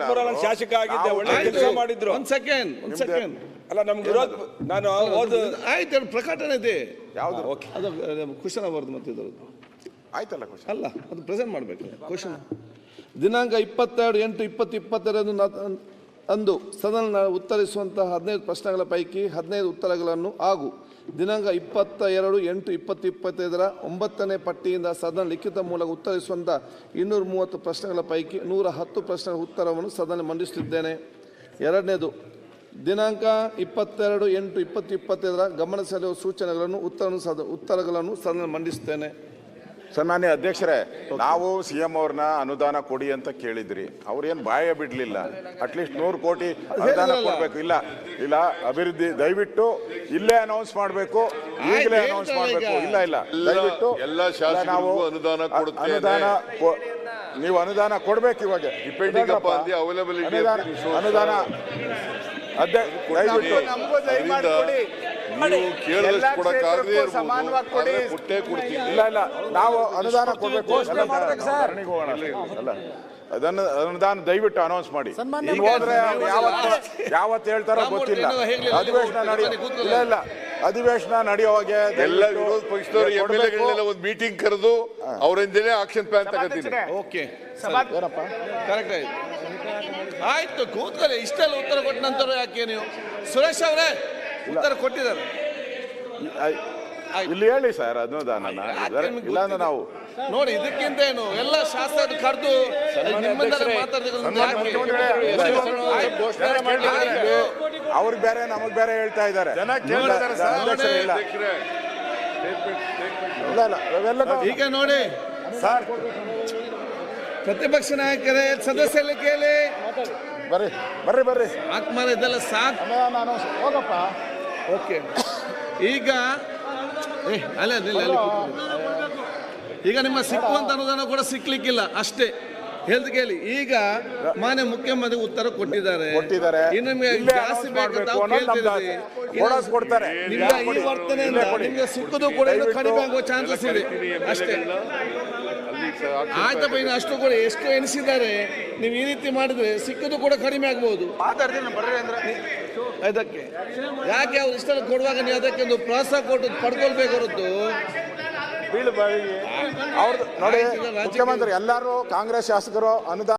93 ನಾನು ಶಾಸಕ ಆಗಿದ್ದೆ, ಒಳ್ಳೆ ಕೆಲಸ ಮಾಡಿದ್ರು. ಒಂದ್ ಸೆಕೆಂಡ್ ಅಲ್ಲ ನಮ್ಗೆ ವಿರೋಧ, ನಾನು ಓದು ಆಯ್ತು, ಪ್ರಕಟಣೆ ಇದೆ ಯಾವ್ದು? ಅದು ಕ್ವಶನ್ ಅವರ್ದು ಮತ್ತೆ ಇದರದ್ದು ಆಯ್ತಲ್ಲ ಕ್ವಶನ್ ಅಲ್ಲ, ಅದು ಪ್ರೆಸೆಂಟ್ ಮಾಡಬೇಕು ಕ್ವಶನ್. ದಿನಾಂಕ 22/8/22 ಅಂದು ಸದನ ಉತ್ತರಿಸುವಂತಹ 15 ಪ್ರಶ್ನೆಗಳ ಪೈಕಿ 15 ಉತ್ತರಗಳನ್ನು ಹಾಗೂ ದಿನಾಂಕ 22/8/2025 9ನೇ ಪಟ್ಟಿಯಿಂದ ಸದನ ಲಿಖಿತ ಮೂಲಕ ಉತ್ತರಿಸುವಂಥ 230 ಪ್ರಶ್ನೆಗಳ ಪೈಕಿ 110 ಪ್ರಶ್ನೆಗಳ ಉತ್ತರವನ್ನು ಸದನ ಮಂಡಿಸುತ್ತಿದ್ದೇನೆ. ಎರಡನೇದು, ದಿನಾಂಕ 22/8/2025 ಗಮನ ಸೆಳೆಯುವ ಸೂಚನೆಗಳನ್ನು ಉತ್ತರಗಳನ್ನು ಸದನ ಮಂಡಿಸುತ್ತೇನೆ. ಸನ್ಮಾನ್ಯ ಅಧ್ಯಕ್ಷರೇ, ನಾವು CM ಅವ್ರನ್ನ ಅನುದಾನ ಕೊಡಿ ಅಂತ ಕೇಳಿದ್ರಿ, ಅವ್ರೇನು ಬಾಯ ಬಿಡ್ಲಿಲ್ಲ. ಅಟ್ಲೀಸ್ಟ್ 100 ಕೋಟಿ ಅನುದಾನ ಕೊಡ್ಬೇಕು. ಇಲ್ಲ ಅಭಿವೃದ್ಧಿ ದಯವಿಟ್ಟು ಇಲ್ಲೇ ಅನೌನ್ಸ್ ಮಾಡಬೇಕು, ಈಗಲೇ ಅನೌನ್ಸ್ ಮಾಡಬೇಕು. ಇಲ್ಲ ದಯವಿಟ್ಟು ನಾವು ಅನುದಾನ ನೀವು ಅನುದಾನ ಕೊಡ್ಬೇಕು. ಇವಾಗ ಅನುದಾನ ದಯವಿಟ್ಟು ಇಲ್ಲ ನಾವು ಅನುದಾನ ಕೊಡ್ಬೇಕು. ಅನುದಾನ ದಯವಿಟ್ಟು ಅನೌನ್ಸ್ ಮಾಡಿ. ಹೋದ್ರೆ ಯಾವತ್ತು ಹೇಳ್ತಾರೋ ಗೊತ್ತಿಲ್ಲ. ಅಧಿವೇಶನ ನಡೆಯುವಾಗೆ ಎಲ್ಲ ವಿರೋಧ ಪಕ್ಷದವರು MLA ಒಂದು ಮೀಟಿಂಗ್ ಕರೆದು ಅವರಿಂದಲೇ ಆಕ್ಷನ್ ಪ್ಲಾನ್ ತಗೋತೀನಿ. ಓಕೆ, ಕರೆಕ್ಟ್ ಆಯ್ತು, ಕೂತ್ಕೊಳ್ಳಿ. ಇಷ್ಟೆಲ್ಲ ಉತ್ತರ ಕೊಟ್ಟ ನಂತರ ಯಾಕೆ ನೀವು ಸುರೇಶ್ ಅವರೇ ಉತ್ತರ ಕೊಟ್ಟಿದ್ದಾರೆ? ಇಲ್ಲಿ ಹೇಳಿ ಸರ್, ಅನುದಾನ ಇಲ್ಲ ಅಂದ್ರೆ ನಾವು ನೋಡಿ, ಇದಕ್ಕಿಂತ ಏನು ಎಲ್ಲ ಶಾಸಕರು ಕರೆದು ಅವ್ರಿಗೆ ಬೇರೆ ನಮಗ್ ಬೇರೆ ಹೇಳ್ತಾ ಇದ್ದಾರೆ. ಈಗ ನೋಡಿ ಸರ್, ಪ್ರತಿಪಕ್ಷ ನಾಯಕರೇ, ಸದಸ್ಯರಲ್ಲಿ ಕೇಳಿ, ಬರ್ರಿ ಆತ್ಮರ ಇದೆಲ್ಲ ಸಾಕು. ಹೋಗಪ್ಪ. ಓಕೆ, ಈಗ ಈಗ ನಿಮ್ಮ ಸಿಕ್ಕುವಂತ ಅನುದಾನ ಕೂಡ ಸಿಕ್ಲಿಕ್ಕಿಲ್ಲ ಅಷ್ಟೇ ಹೇಳ್ದು ಕೇಳಿ. ಈಗ ಮಾನ್ಯ ಮುಖ್ಯಮಂತ್ರಿ ಉತ್ತರ ಕೊಟ್ಟಿದ್ದಾರೆ. ಇನ್ನು ನಿಮಗೆ ಜಾಸ್ತಿ ಬೇಕಂತ ಕೊಡ್ತಾರೆ. ನಿಮ್ಗೆ ಈ ವರ್ತನೆಯಿಂದ ನಿಮ್ಗೆ ಸಿಕ್ಕುದು ಕೂಡ ಇದು ಕಡಿಮೆ ಆಗುವ ಚಾನ್ಸಸ್ ಇದೆ ಅಷ್ಟೇ. ಆಯ್ತಪ್ಪ, ಇನ್ನು ಅಷ್ಟು ಕೂಡ ಎಷ್ಟು ಎನಿಸಿದ್ದಾರೆ, ನೀವು ಈ ರೀತಿ ಮಾಡಿದ್ರೆ ಸಿಕ್ಕುದು ಕೂಡ ಕಡಿಮೆ ಆಗ್ಬಹುದು. ಅದಕ್ಕೆ ಯಾಕೆ ಅವ್ರು ಇಷ್ಟೆಲ್ಲ ಕೊಡುವಾಗ ನೀವು ಅದಕ್ಕೆ ಒಂದು ಪ್ರೋತ್ಸಾಹ ಕೊಟ್ಟು ಪಡ್ಕೊಳ್ಬೇಕು ಹೊರತು ಅವ್ರದ್ದು ನೋಡಿ. ಮುಖ್ಯಮಂತ್ರಿ ಎಲ್ಲರೂ ಕಾಂಗ್ರೆಸ್ ಶಾಸಕರು ಅನುದಾನ